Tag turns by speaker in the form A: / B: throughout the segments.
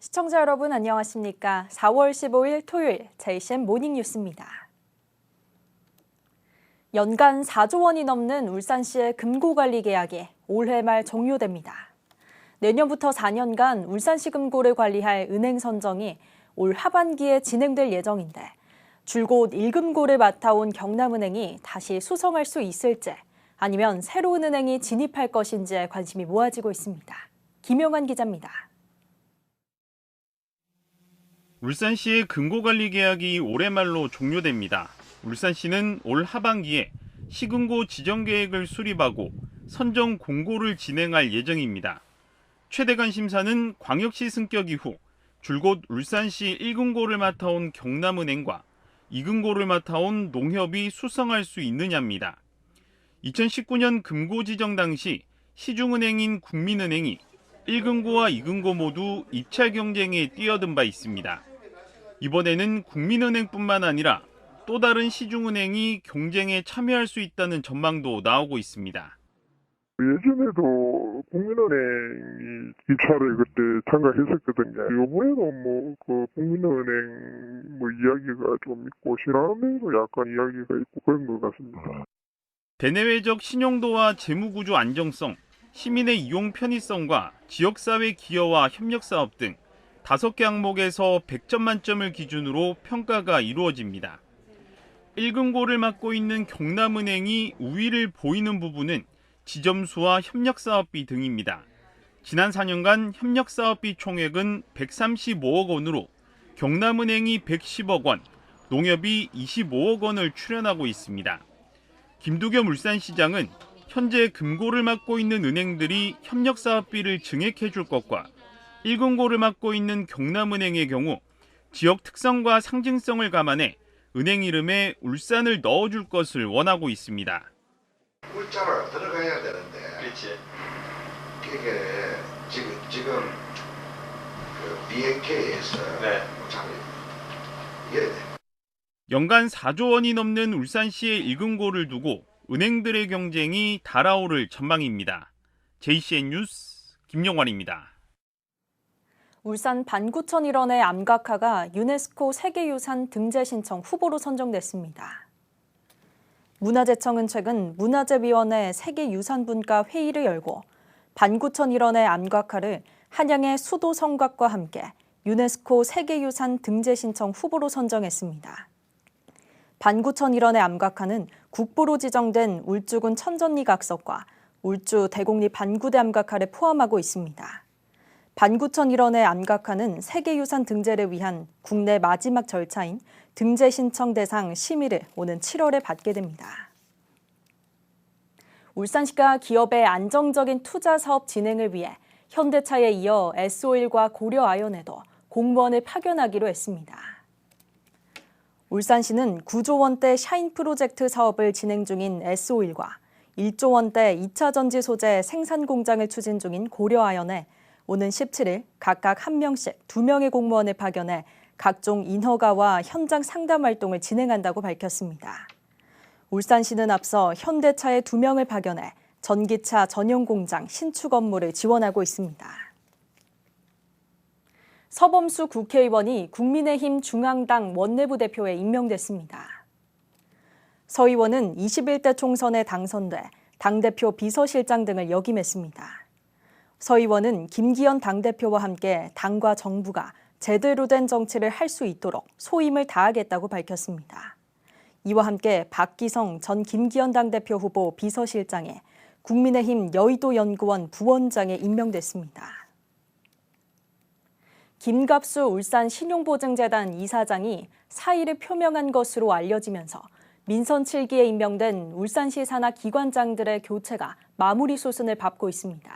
A: 시청자 여러분 안녕하십니까? 4월 15일 토요일 JCN 모닝뉴스입니다. 연간 4조 원이 넘는 울산시의 금고관리 계약이 올해 말 종료됩니다. 내년부터 4년간 울산시 금고를 관리할 은행 선정이 올 하반기에 진행될 예정인데 줄곧 1금고를 맡아온 경남은행이 다시 수성할 수 있을지 아니면 새로운 은행이 진입할 것인지에 관심이 모아지고 있습니다. 김용환 기자입니다.
B: 울산시의 금고관리 계약이 올해 말로 종료됩니다. 울산시는 올 하반기에 시금고 지정 계획을 수립하고 선정 공고를 진행할 예정입니다. 최대관 심사는 광역시 승격 이후 줄곧 울산시 1금고를 맡아온 경남은행과 2금고를 맡아온 농협이 수성할 수 있느냐입니다. 2019년 금고 지정 당시 시중은행인 국민은행이 1금고와 2금고 모두 입찰 경쟁에 뛰어든 바 있습니다. 이번에는 국민은행뿐만 아니라 또 다른 시중은행이 경쟁에 참여할 수 있다는 전망도 나오고 있습니다.
C: 예전에도 국민은행이 입찰을 그때 참가했었거든요. 이번에도 국민은행 이야기가 좀 있고 신한은행도 약간 이야기가 있고 그런 것 같습니다.
B: 대내외적 신용도와 재무구조 안정성, 시민의 이용 편의성과 지역사회 기여와 협력사업 등 5개 항목에서 100점 만점을 기준으로 평가가 이루어집니다. 1금고를 맡고 있는 경남은행이 우위를 보이는 부분은 지점수와 협력사업비 등입니다. 지난 4년간 협력사업비 총액은 135억 원으로 경남은행이 110억 원, 농협이 25억 원을 출연하고 있습니다. 김두겸 울산시장은 현재 금고를 맡고 있는 은행들이 협력사업비를 증액해 줄 것과 1금고를 맡고 있는 경남은행의 경우 지역 특성과 상징성을 감안해 은행 이름에 울산을 넣어줄 것을 원하고 있습니다.
D: 울자가 들어가야 되는데
E: 그렇지.
D: 그게 지금 BNK에서 잘 이해야 돼.
B: 연간 4조 원이 넘는 울산시의 1금고를 두고 은행들의 경쟁이 달아오를 전망입니다. JCN 뉴스 김용환입니다.
A: 울산 반구천 일원의 암각화가 유네스코 세계유산 등재 신청 후보로 선정됐습니다. 문화재청은 최근 문화재위원회 세계유산분과 회의를 열고 반구천 일원의 암각화를 한양의 수도 성곽과 함께 유네스코 세계유산 등재 신청 후보로 선정했습니다. 반구천 일원의 암각화는 국보로 지정된 울주군 천전리 각석과 울주 대곡리 반구대 암각화를 포함하고 있습니다. 반구천 일원의 암각화는 세계유산 등재를 위한 국내 마지막 절차인 등재 신청 대상 심의를 오는 7월에 받게 됩니다. 울산시가 기업의 안정적인 투자 사업 진행을 위해 현대차에 이어 S-오일과 고려아연에도 공무원을 파견하기로 했습니다. 울산시는 9조 원대 샤인 프로젝트 사업을 진행 중인 S-오일과 1조 원대 2차 전지 소재 생산 공장을 추진 중인 고려아연에 오는 17일 각각 1명씩 2명의 공무원을 파견해 각종 인허가와 현장 상담 활동을 진행한다고 밝혔습니다. 울산시는 앞서 현대차에 2명을 파견해 전기차 전용 공장 신축 업무를 지원하고 있습니다. 서범수 국회의원이 국민의힘 중앙당 원내부 대표에 임명됐습니다. 서 의원은 21대 총선에 당선돼 당대표 비서실장 등을 역임했습니다. 서 의원은 김기현 당대표와 함께 당과 정부가 제대로 된 정치를 할 수 있도록 소임을 다하겠다고 밝혔습니다. 이와 함께 박기성 전 김기현 당대표 후보 비서실장에 국민의힘 여의도연구원 부원장에 임명됐습니다. 김갑수 울산 신용보증재단 이사장이 사의를 표명한 것으로 알려지면서 민선 7기에 임명된 울산시 산하 기관장들의 교체가 마무리 수순을 밟고 있습니다.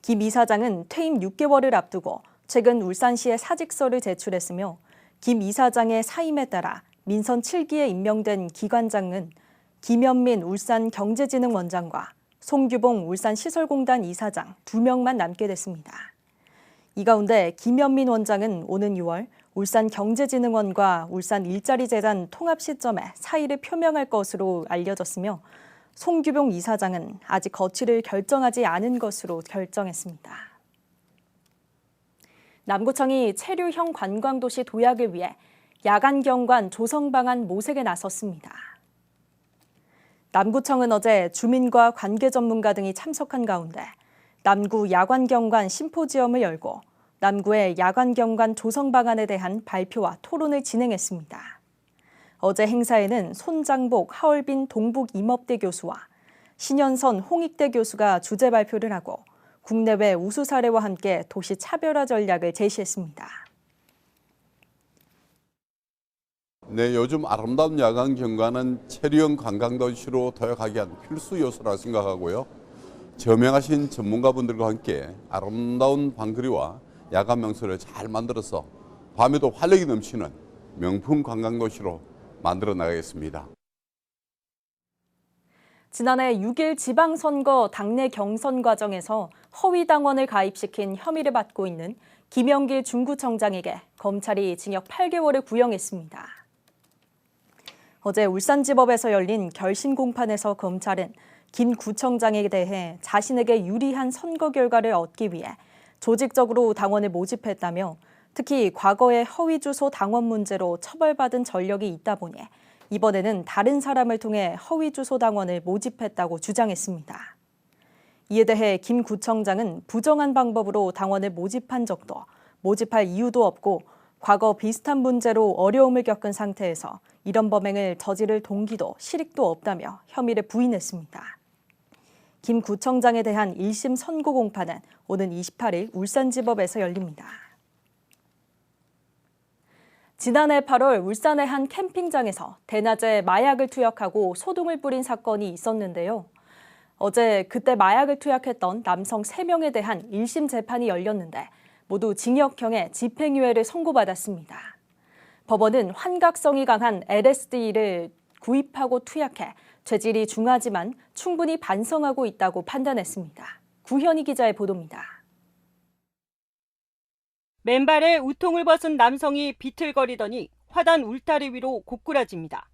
A: 김 이사장은 퇴임 6개월을 앞두고 최근 울산시에 사직서를 제출했으며 김 이사장의 사임에 따라 민선 7기에 임명된 기관장은 김현민 울산경제진흥원장과 송규봉 울산시설공단 이사장 2명만 남게 됐습니다. 이 가운데 김현민 원장은 오는 6월 울산경제진흥원과 울산일자리재단 통합 시점에 사의를 표명할 것으로 알려졌으며 송규봉 이사장은 아직 거취를 결정하지 않은 것으로 결정했습니다. 남구청이 체류형 관광도시 도약을 위해 야간 경관 조성 방안 모색에 나섰습니다. 남구청은 어제 주민과 관계 전문가 등이 참석한 가운데 남구 야간 경관 심포지엄을 열고 남구의 야간 경관 조성 방안에 대한 발표와 토론을 진행했습니다. 어제 행사에는 손장복 하얼빈 동북임업대 교수와 신현선 홍익대 교수가 주제 발표를 하고 국내외 우수 사례와 함께 도시 차별화 전략을 제시했습니다.
E: 네, 요즘 아름다운 야간 경관은 체류형 관광도시로 도약하기 위한 필수 요소라 생각하고요. 저명하신 전문가분들과 함께 아름다운 방거리와 야간 명소를 잘 만들어서 밤에도 활력이 넘치는 명품 관광도시로 만들어 나가겠습니다.
A: 지난해 6일 지방선거 당내 경선 과정에서 허위 당원을 가입시킨 혐의를 받고 있는 김영길 중구청장에게 검찰이 징역 8개월을 구형했습니다. 어제 울산지법에서 열린 결심 공판에서 검찰은 김 구청장에 대해 자신에게 유리한 선거 결과를 얻기 위해 조직적으로 당원을 모집했다며 특히 과거의 허위 주소 당원 문제로 처벌받은 전력이 있다 보니 이번에는 다른 사람을 통해 허위 주소 당원을 모집했다고 주장했습니다. 이에 대해 김 구청장은 부정한 방법으로 당원을 모집한 적도 모집할 이유도 없고 과거 비슷한 문제로 어려움을 겪은 상태에서 이런 범행을 저지를 동기도 실익도 없다며 혐의를 부인했습니다. 김 구청장에 대한 1심 선고 공판은 오는 28일 울산지법에서 열립니다. 지난해 8월 울산의 한 캠핑장에서 대낮에 마약을 투약하고 소동을 부린 사건이 있었는데요. 어제 그때 마약을 투약했던 남성 3명에 대한 1심 재판이 열렸는데 모두 징역형의 집행유예를 선고받았습니다. 법원은 환각성이 강한 LSD를 구입하고 투약해 죄질이 중하지만 충분히 반성하고 있다고 판단했습니다. 구현희 기자의 보도입니다.
F: 맨발에 우통을 벗은 남성이 비틀거리더니 화단 울타리 위로 고꾸라집니다.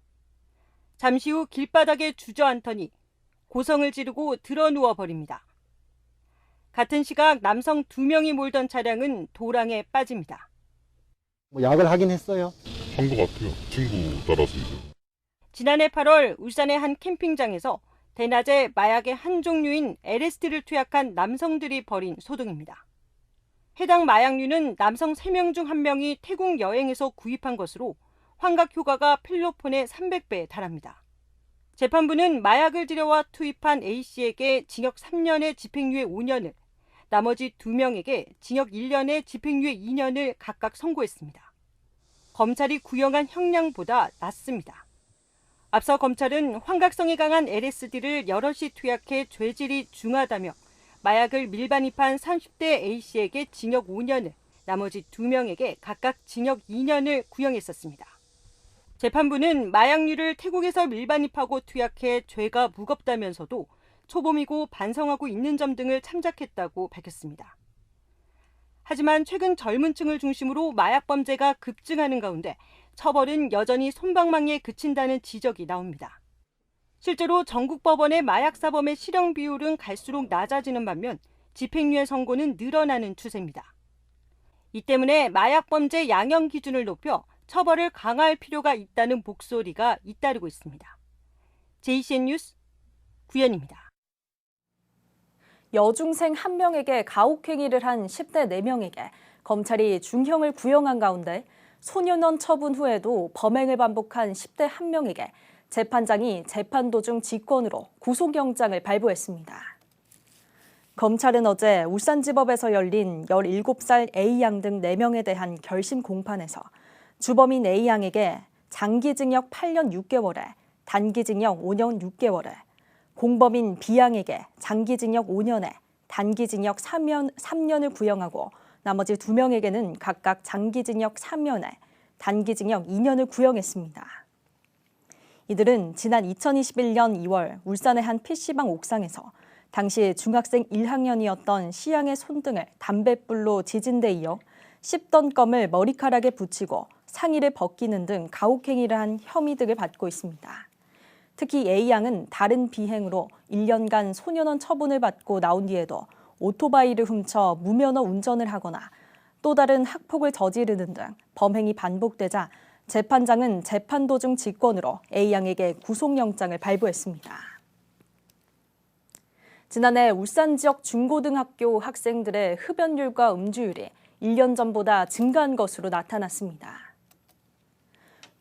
F: 잠시 후 길바닥에 주저앉더니 고성을 지르고 드러 누워버립니다. 같은 시각 남성 2명이 몰던 차량은 도랑에 빠집니다.
G: 약을 하긴 했어요.
C: 한 것 같아요. 친구 따라서 이제.
F: 지난해 8월 울산의 한 캠핑장에서 대낮에 마약의 한 종류인 LSD를 투약한 남성들이 벌인 소동입니다. 해당 마약류는 남성 3명 중 1명이 태국 여행에서 구입한 것으로 환각 효과가 필로폰의 300배에 달합니다. 재판부는 마약을 들여와 투입한 A씨에게 징역 3년의 집행유예 5년을, 나머지 2명에게 징역 1년의 집행유예 2년을 각각 선고했습니다. 검찰이 구형한 형량보다 낮습니다. 앞서 검찰은 환각성이 강한 LSD를 여럿이 투약해 죄질이 중하다며 마약을 밀반입한 30대 A씨에게 징역 5년을, 나머지 2명에게 각각 징역 2년을 구형했었습니다. 재판부는 마약류를 태국에서 밀반입하고 투약해 죄가 무겁다면서도 초범이고 반성하고 있는 점 등을 참작했다고 밝혔습니다. 하지만 최근 젊은 층을 중심으로 마약 범죄가 급증하는 가운데 처벌은 여전히 솜방망이에 그친다는 지적이 나옵니다. 실제로 전국 법원의 마약 사범의 실형 비율은 갈수록 낮아지는 반면 집행유예 선고는 늘어나는 추세입니다. 이 때문에 마약 범죄 양형 기준을 높여 처벌을 강화할 필요가 있다는 목소리가 잇따르고 있습니다. JCN 뉴스 구현입니다.
A: 여중생 1명에게 가혹행위를 한 10대 4명에게 검찰이 중형을 구형한 가운데 소년원 처분 후에도 범행을 반복한 10대 1명에게 재판장이 재판 도중 직권으로 구속영장을 발부했습니다. 검찰은 어제 울산지법에서 열린 17살 A양 등 4명에 대한 결심 공판에서 주범인 A양에게 장기징역 8년 6개월에 단기징역 5년 6개월에 공범인 B양에게 장기징역 5년에 단기징역 3년을 구형하고 나머지 2명에게는 각각 장기징역 3년에 단기징역 2년을 구형했습니다. 이들은 지난 2021년 2월 울산의 한 PC방 옥상에서 당시 중학생 1학년이었던 C양의 손등을 담뱃불로 지진 데 이어 씹던 껌을 머리카락에 붙이고 상의를 벗기는 등 가혹행위를 한 혐의 등을 받고 있습니다. 특히 A양은 다른 비행으로 1년간 소년원 처분을 받고 나온 뒤에도 오토바이를 훔쳐 무면허 운전을 하거나 또 다른 학폭을 저지르는 등 범행이 반복되자 재판장은 재판 도중 직권으로 A양에게 구속영장을 발부했습니다. 지난해 울산 지역 중고등학교 학생들의 흡연율과 음주율이 1년 전보다 증가한 것으로 나타났습니다.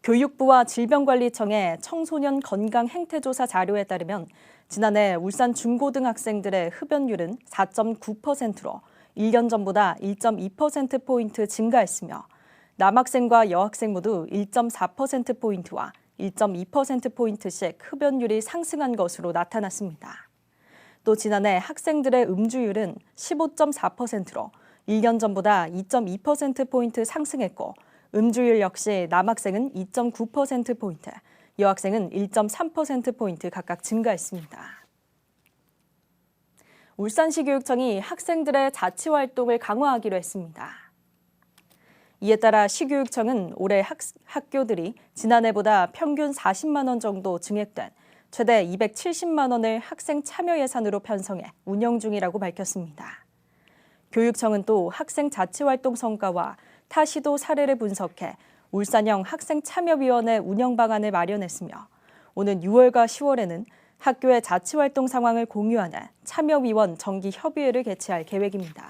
A: 교육부와 질병관리청의 청소년 건강 행태조사 자료에 따르면 지난해 울산 중고등학생들의 흡연율은 4.9%로 1년 전보다 1.2%포인트 증가했으며 남학생과 여학생 모두 1.4%포인트와 1.2%포인트씩 흡연율이 상승한 것으로 나타났습니다. 또 지난해 학생들의 음주율은 15.4%로 1년 전보다 2.2%포인트 상승했고 음주율 역시 남학생은 2.9%포인트, 여학생은 1.3%포인트 각각 증가했습니다. 울산시 교육청이 학생들의 자치활동을 강화하기로 했습니다. 이에 따라 시교육청은 올해 학교들이 지난해보다 평균 40만 원 정도 증액된 최대 270만 원을 학생 참여 예산으로 편성해 운영 중이라고 밝혔습니다. 교육청은 또 학생 자치활동 성과와 타 시도 사례를 분석해 울산형 학생참여위원회 운영 방안을 마련했으며 오는 6월과 10월에는 학교의 자치활동 상황을 공유하는 참여위원 정기협의회를 개최할 계획입니다.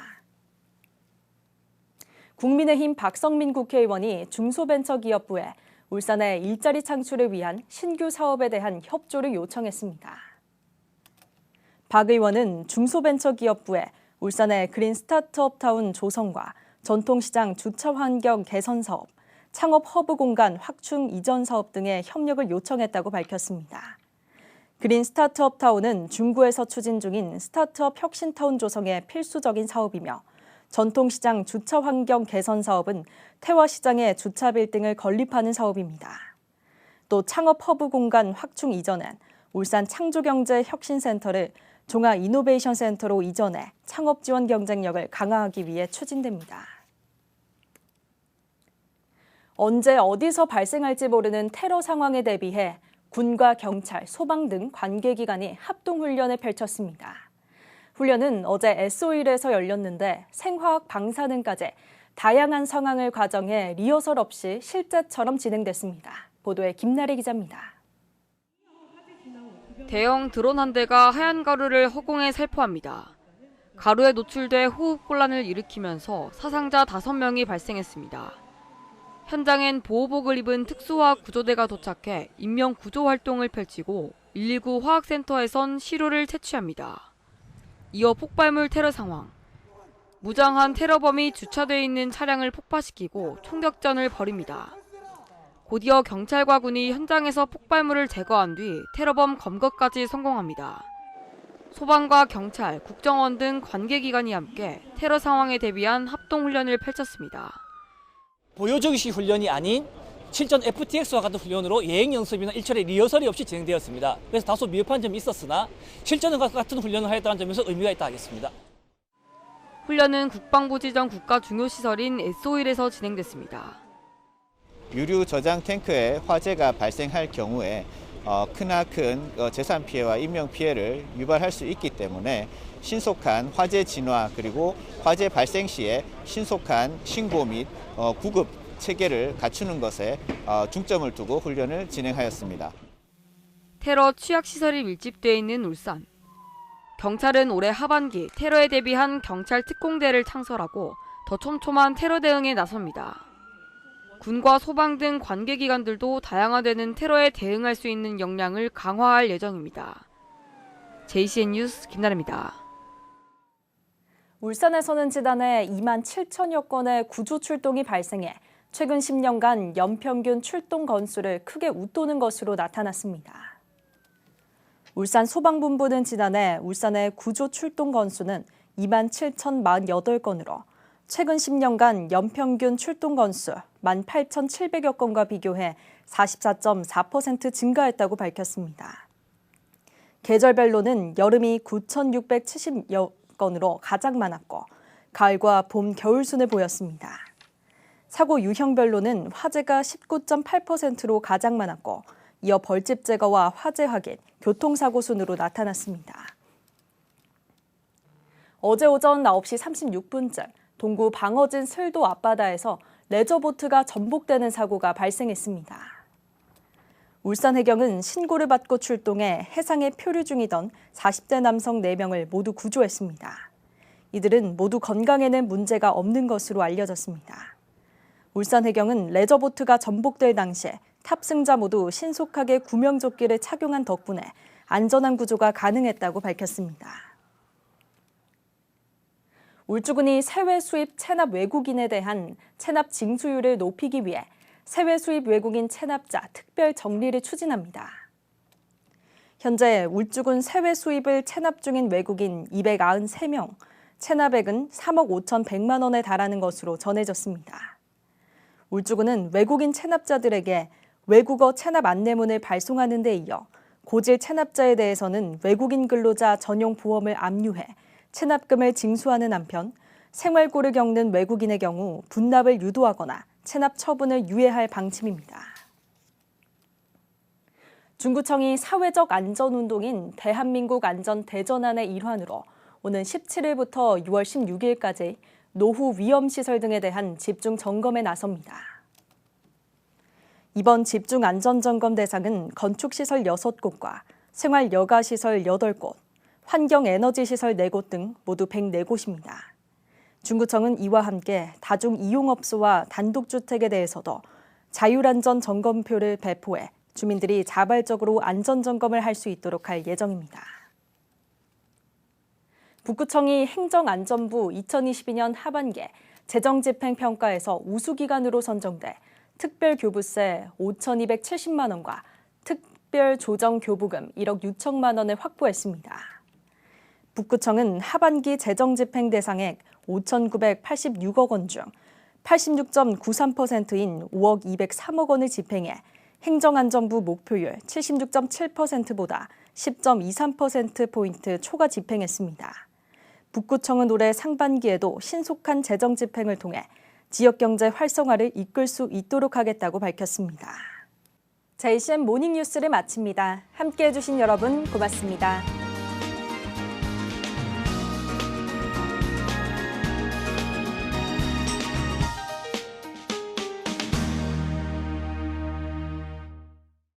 A: 국민의힘 박성민 국회의원이 중소벤처기업부에 울산의 일자리 창출을 위한 신규 사업에 대한 협조를 요청했습니다. 박 의원은 중소벤처기업부에 울산의 그린 스타트업타운 조성과 전통시장 주차 환경 개선 사업, 창업 허브 공간 확충 이전 사업 등의 협력을 요청했다고 밝혔습니다. 그린 스타트업타운은 중구에서 추진 중인 스타트업 혁신타운 조성의 필수적인 사업이며 전통시장 주차 환경 개선 사업은 태화시장에 주차 빌딩을 건립하는 사업입니다. 또 창업 허브 공간 확충 이전엔 울산 창조경제혁신센터를 종합이노베이션센터로 이전해 창업 지원 경쟁력을 강화하기 위해 추진됩니다. 언제 어디서 발생할지 모르는 테러 상황에 대비해 군과 경찰, 소방 등 관계기관이 합동훈련을 펼쳤습니다. 훈련은 어제 S5일에서 열렸는데 생화학 방사능까지 다양한 상황을 가정해 리허설 없이 실제처럼 진행됐습니다. 보도에 김나래 기자입니다.
H: 대형 드론 한 대가 하얀 가루를 허공에 살포합니다. 가루에 노출돼 호흡곤란을 일으키면서 사상자 5명이 발생했습니다. 현장엔 보호복을 입은 특수화학 구조대가 도착해 인명 구조 활동을 펼치고 119 화학센터에선 시료를 채취합니다. 이어 폭발물 테러 상황. 무장한 테러범이 주차돼 있는 차량을 폭파시키고 총격전을 벌입니다. 곧이어 경찰과 군이 현장에서 폭발물을 제거한 뒤 테러범 검거까지 성공합니다. 소방과 경찰, 국정원 등 관계기관이 함께 테러 상황에 대비한 합동훈련을 펼쳤습니다.
I: 보여주기식 훈련이 아닌 실전 FTX와 같은 훈련으로 예행 연습이나 일철의 리허설이 없이 진행되었습니다. 그래서 다소 미흡한 점이 있었으나 실전과 같은 훈련을 하였다는 점에서 의미가 있다 하겠습니다.
H: 훈련은 국방부 지정 국가 중요시설인 S5일에서 진행됐습니다.
J: 유류 저장 탱크에 화재가 발생할 경우에 크나큰 재산 피해와 인명 피해를 유발할 수 있기 때문에 신속한 화재 진화 그리고 화재 발생 시에 신속한 신고 및 구급 체계를 갖추는 것에 중점을 두고 훈련을 진행하였습니다.
H: 테러 취약시설이 밀집되어 있는 울산. 경찰은 올해 하반기 테러에 대비한 경찰 특공대를 창설하고 더 촘촘한 테러 대응에 나섭니다. 군과 소방 등 관계기관들도 다양화되는 테러에 대응할 수 있는 역량을 강화할 예정입니다. JCN 뉴스 김나래입니다.
A: 울산에서는 지난해 2만 7천여 건의 구조 출동이 발생해 최근 10년간 연평균 출동 건수를 크게 웃도는 것으로 나타났습니다. 울산 소방본부는 지난해 울산의 구조 출동 건수는 2만 7,048건으로 최근 10년간 연평균 출동 건수 18,700여 건과 비교해 44.4% 증가했다고 밝혔습니다. 계절별로는 여름이 9,670여 건으로 가장 많았고 가을과 봄, 겨울 순을 보였습니다. 사고 유형별로는 화재가 19.8%로 가장 많았고 이어 벌집 제거와 화재 확인, 교통사고 순으로 나타났습니다. 어제 오전 9시 36분쯤 동구 방어진 슬도 앞바다에서 레저보트가 전복되는 사고가 발생했습니다. 울산해경은 신고를 받고 출동해 해상에 표류 중이던 40대 남성 4명을 모두 구조했습니다. 이들은 모두 건강에는 문제가 없는 것으로 알려졌습니다. 울산해경은 레저보트가 전복될 당시에 탑승자 모두 신속하게 구명조끼를 착용한 덕분에 안전한 구조가 가능했다고 밝혔습니다. 울주군이 세외 수입 체납 외국인에 대한 체납 징수율을 높이기 위해 세외 수입 외국인 체납자 특별 정리를 추진합니다. 현재 울주군 세외 수입을 체납 중인 외국인 293명, 체납액은 3억 5,100만 원에 달하는 것으로 전해졌습니다. 울주군은 외국인 체납자들에게 외국어 체납 안내문을 발송하는 데 이어 고질 체납자에 대해서는 외국인 근로자 전용 보험을 압류해 체납금을 징수하는 한편 생활고를 겪는 외국인의 경우 분납을 유도하거나 체납 처분을 유예할 방침입니다. 중구청이 사회적 안전운동인 대한민국 안전대전환의 일환으로 오는 17일부터 6월 16일까지 노후 위험시설 등에 대한 집중 점검에 나섭니다. 이번 집중 안전점검 대상은 건축시설 6곳과 생활여가시설 8곳, 환경에너지시설 4곳 등 모두 104곳입니다. 중구청은 이와 함께 다중이용업소와 단독주택에 대해서도 자율안전 점검표를 배포해 주민들이 자발적으로 안전점검을 할 수 있도록 할 예정입니다. 북구청이 행정안전부 2022년 하반기에 재정집행평가에서 우수기관으로 선정돼 특별교부세 5,270만 원과 특별조정교부금 1억 6천만 원을 확보했습니다. 북구청은 하반기 재정집행 대상액 5,986억 원 중 86.93%인 5억 203억 원을 집행해 행정안전부 목표율 76.7%보다 10.23%포인트 초과 집행했습니다. 북구청은 올해 상반기에도 신속한 재정집행을 통해 지역경제 활성화를 이끌 수 있도록 하겠다고 밝혔습니다. JCN 모닝뉴스를 마칩니다. 함께해 주신 여러분 고맙습니다.